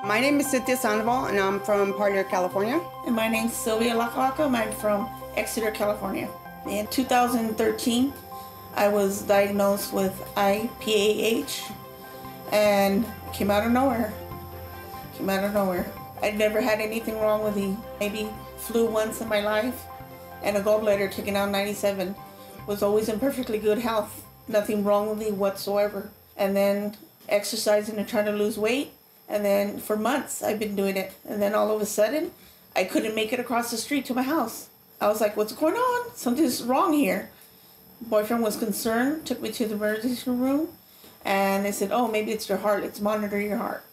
My name is Cynthia Sandoval, and I'm from Pulmonary, California. And my name's Sylvia Lakalaka, and I'm from Exeter, California. In 2013, I was diagnosed with IPAH, and came out of nowhere. I'd never had anything wrong with me. Maybe flu once in my life, and a gallbladder taken out in 97. Was always in perfectly good health. Nothing wrong with me whatsoever. And then exercising and trying to lose weight. And then for months I've been doing it. And then all of a sudden, I couldn't make it across the street to my house. I was like, what's going on? Something's wrong here. Boyfriend was concerned, took me to the emergency room. And they said, oh, maybe it's your heart. Let's monitor your heart.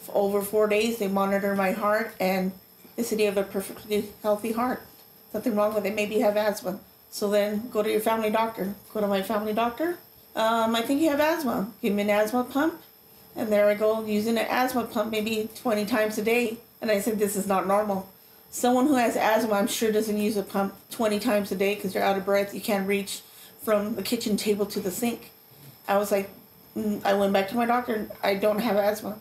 For over 4 days, they monitored my heart. And they said, you have a perfectly healthy heart. Nothing wrong with it. Maybe you have asthma. So then go to your family doctor. Go to my family doctor. I think you have asthma. Give me an asthma pump. And there I go, using an asthma pump maybe 20 times a day. And I said, this is not normal. Someone who has asthma, I'm sure, doesn't use a pump 20 times a day because you're out of breath. You can't reach from the kitchen table to the sink. I was like, I went back to my doctor. I don't have asthma.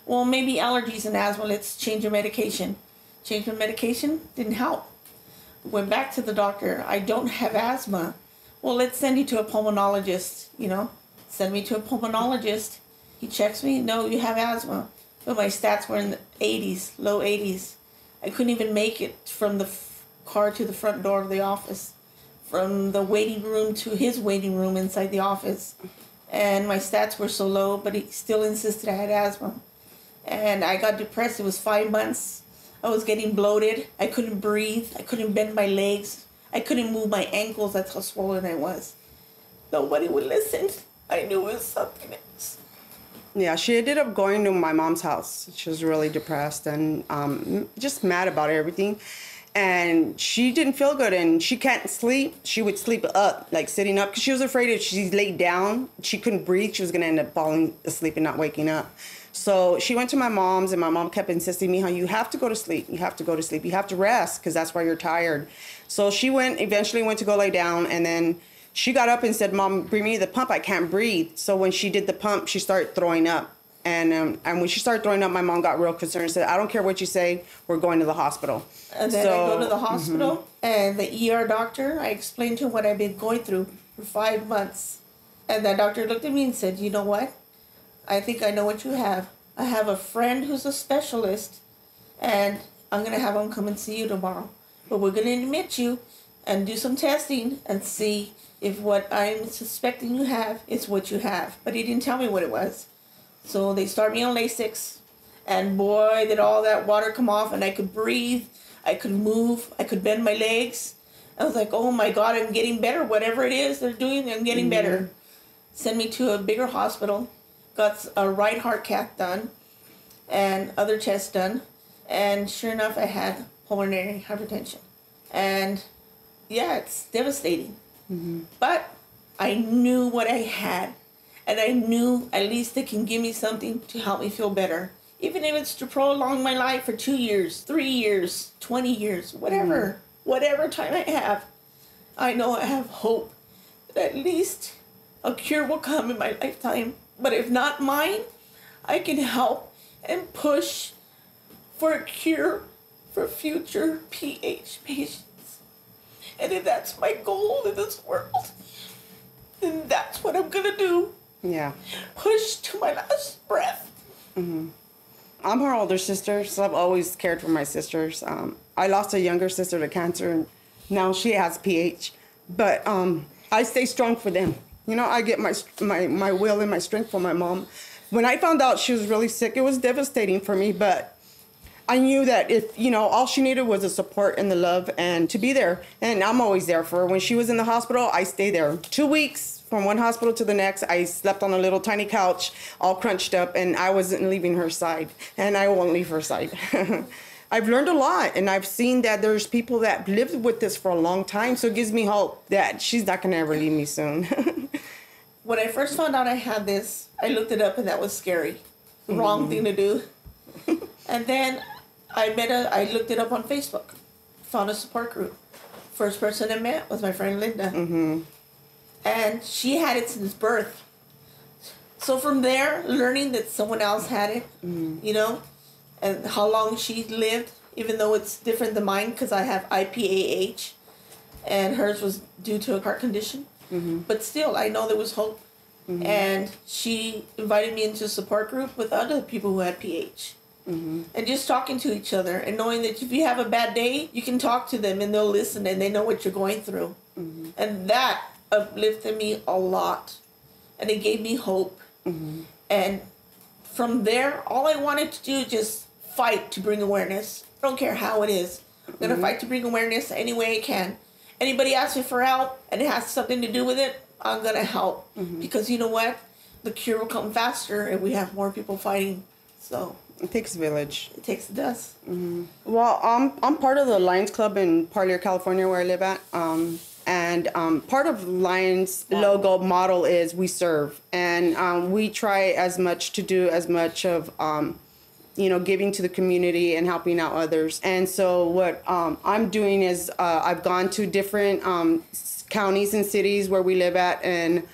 Well, maybe allergies and asthma. Let's change your medication. Change my medication. Didn't help. Went back to the doctor. I don't have asthma. Well, let's send you to a pulmonologist, Send me to a pulmonologist. He checks me. No, you have asthma. But my stats were in the 80s, low 80s. I couldn't even make it from the car to the front door of the office. From the waiting room to his waiting room inside the office. And my stats were so low, but he still insisted I had asthma. And I got depressed. It was 5 months. I was getting bloated. I couldn't breathe. I couldn't bend my legs. I couldn't move my ankles. That's how swollen I was. Nobody would listen. I knew it was something else. Yeah, she ended up going to my mom's house. She was really depressed and just mad about everything. And she didn't feel good, and she can't sleep. She would sleep up, like sitting up, because she was afraid if she laid down, she couldn't breathe. She was going to end up falling asleep and not waking up. So she went to my mom's, and my mom kept insisting me, how you have to go to sleep. You have to go to sleep. You have to rest, because that's why you're tired. So she eventually went to go lay down, and then she got up and said, Mom, bring me the pump. I can't breathe. So when she did the pump, she started throwing up. And when she started throwing up, my mom got real concerned and said, I don't care what you say, we're going to the hospital. And then I go to the hospital, and the ER doctor, I explained to him what I've been going through for 5 months. And that doctor looked at me and said, you know what? I think I know what you have. I have a friend who's a specialist, and I'm going to have him come and see you tomorrow. But we're going to admit you and do some testing and see if what I'm suspecting you have is what you have. But he didn't tell me what it was. So they started me on Lasix, and boy, did all that water come off, and I could breathe, I could move, I could bend my legs. I was like, oh my God, I'm getting better. Whatever it is they're doing, I'm getting better. Send me to a bigger hospital, got a right heart cath done, and other tests done, and sure enough, I had pulmonary hypertension. And yeah, it's devastating. But I knew what I had. And I knew at least it can give me something to help me feel better. Even if it's to prolong my life for 2 years, 3 years, 20 years, whatever time I have. I know I have hope that at least a cure will come in my lifetime. But if not mine, I can help and push for a cure for future PH patients. And if that's my goal in this world, then that's what I'm going to do. Yeah. Push to my last breath. I'm her older sister, so I've always cared for my sisters. I lost a younger sister to cancer, and now she has PH. But I stay strong for them. I get my will and my strength from my mom. When I found out she was really sick, it was devastating for me, but I knew that if, all she needed was the support and the love and to be there. And I'm always there for her. When she was in the hospital, I stayed there. 2 weeks from one hospital to the next. I slept on a little tiny couch, all crunched up, and I wasn't leaving her side. And I won't leave her side. I've learned a lot, and I've seen that there's people that lived with this for a long time. So it gives me hope that she's not going to ever leave me soon. When I first found out I had this, I looked it up, and that was scary. The wrong thing to do. And then I looked it up on Facebook, found a support group. First person I met was my friend Linda. And she had it since birth. So from there, learning that someone else had it, and how long she lived, even though it's different than mine because I have IPAH and hers was due to a heart condition. But still, I know there was hope. And she invited me into a support group with other people who had PH. And just talking to each other and knowing that if you have a bad day, you can talk to them and they'll listen and they know what you're going through. And that uplifted me a lot. And it gave me hope. And from there, all I wanted to do is just fight to bring awareness. I don't care how it is. I'm going to fight to bring awareness any way I can. Anybody asks me for help and it has something to do with it, I'm going to help. Because you know what? The cure will come faster if we have more people fighting. So it takes a village. It does. Well, I'm part of the Lions Club in Parlier, California, where I live at. And part of Lions logo model is we serve. And we try as much to do as much of, giving to the community and helping out others. And so what I'm doing is I've gone to different counties and cities where we live at and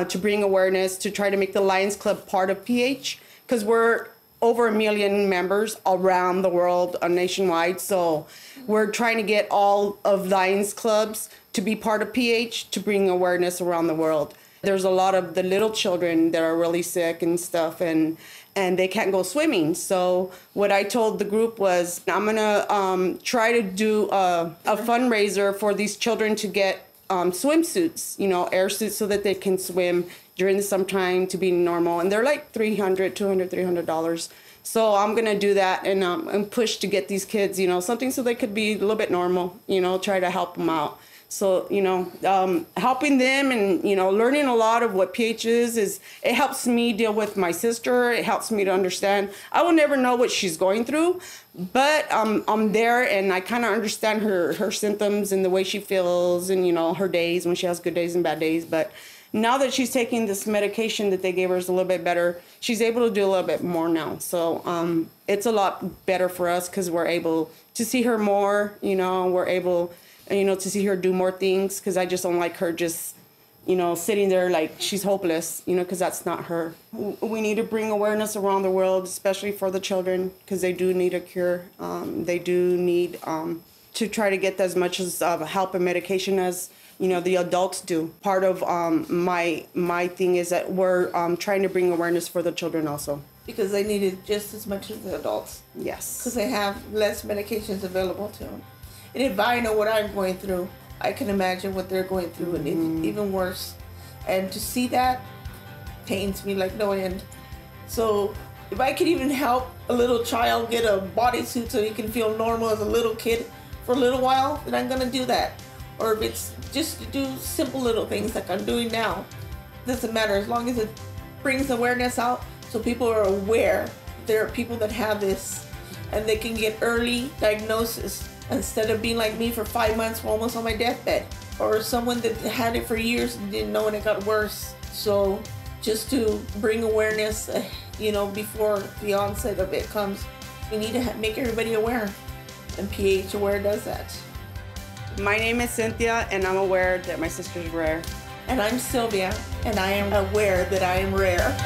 to bring awareness, to try to make the Lions Club part of PH, because we're over 1 million members around the world, nationwide. So we're trying to get all of Lions Clubs to be part of PH to bring awareness around the world. There's a lot of the little children that are really sick and stuff, and they can't go swimming. So what I told the group was, I'm gonna try to do a fundraiser for these children to get swimsuits, air suits, so that they can swim during the summertime to be normal. And they're like $300. So I'm going to do that and push to get these kids, something so they could be a little bit normal, try to help them out. So, helping them and, learning a lot of what PH is it helps me deal with my sister. It helps me to understand. I will never know what she's going through, but I'm there and I kind of understand her symptoms and the way she feels and, her days when she has good days and bad days. But now that she's taking this medication that they gave her is a little bit better, she's able to do a little bit more now. So it's a lot better for us because we're able to see her more, we're able to see her do more things, because I just don't like her just, sitting there like she's hopeless, because that's not her. We need to bring awareness around the world, especially for the children, because they do need a cure. They do need to try to get as much as help and medication as, the adults do. Part of my thing is that we're trying to bring awareness for the children also. Because they need it just as much as the adults. Yes. Because they have less medications available to them. And if I know what I'm going through, I can imagine what they're going through, and it's even worse. And to see that pains me like no end. So if I could even help a little child get a bodysuit so he can feel normal as a little kid for a little while, then I'm going to do that. Or if it's just to do simple little things like I'm doing now, doesn't matter, as long as it brings awareness out so people are aware there are people that have this and they can get early diagnosis. Instead of being like me for 5 months, almost on my deathbed, or someone that had it for years and didn't know and it got worse. So just to bring awareness, before the onset of it comes, we need to make everybody aware, and PH Aware does that. My name is Cynthia, and I'm aware that my sister's rare. And I'm Sylvia, and I am aware that I am rare.